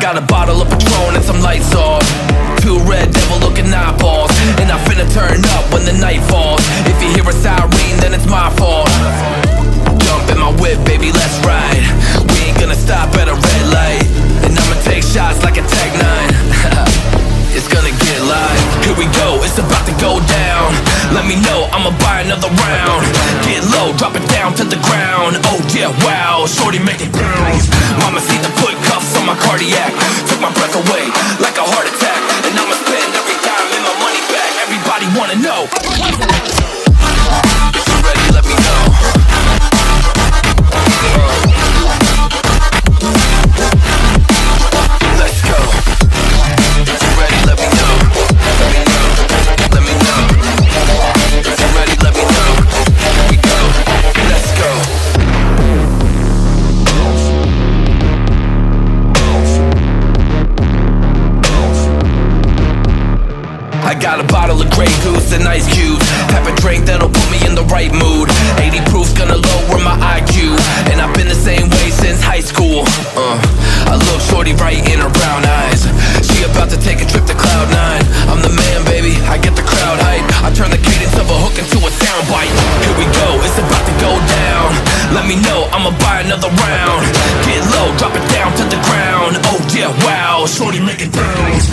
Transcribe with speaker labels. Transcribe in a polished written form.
Speaker 1: got a bottle of Patron and some lights off, two red devil looking eyeballs, and I finna turn up when the night falls. If you hear a siren, then it's my fault. Jump in my whip, baby, let's ride. We ain't gonna stop at a red light, and I'ma take shots like a Tech 9. It's gonna get live. Here we go, it's about to go down. Let me know, I'ma buy another round. Get low, drop it down to the ground. Oh yeah, wow, shorty make it bounce. Mama see the put cuffs on my cardiac. Took my breath away like a heart attack. And I'ma spend every dime in my money back. Everybody wanna know. If you're ready, let me know. Let's go. If you're ready, let me know. Let me know. Let me know. If you're ready, let me know. Here we go. Let's go. I got a bottle of Grey Goose and ice cubes. Type of drink that'll put me in the right mood. 80 proof's gonna lower my IQ, and I've been the same way since high school. I look shorty right in her brown eyes. She about to take a trip to Cloud 9. I'm the man, baby, I get the crowd hype. I turn the cadence of a hook into a soundbite. Here we go, it's about to go down. Let me know, I'ma buy another round. Get low, drop it down to the ground. Oh yeah, wow, shorty make it bounce.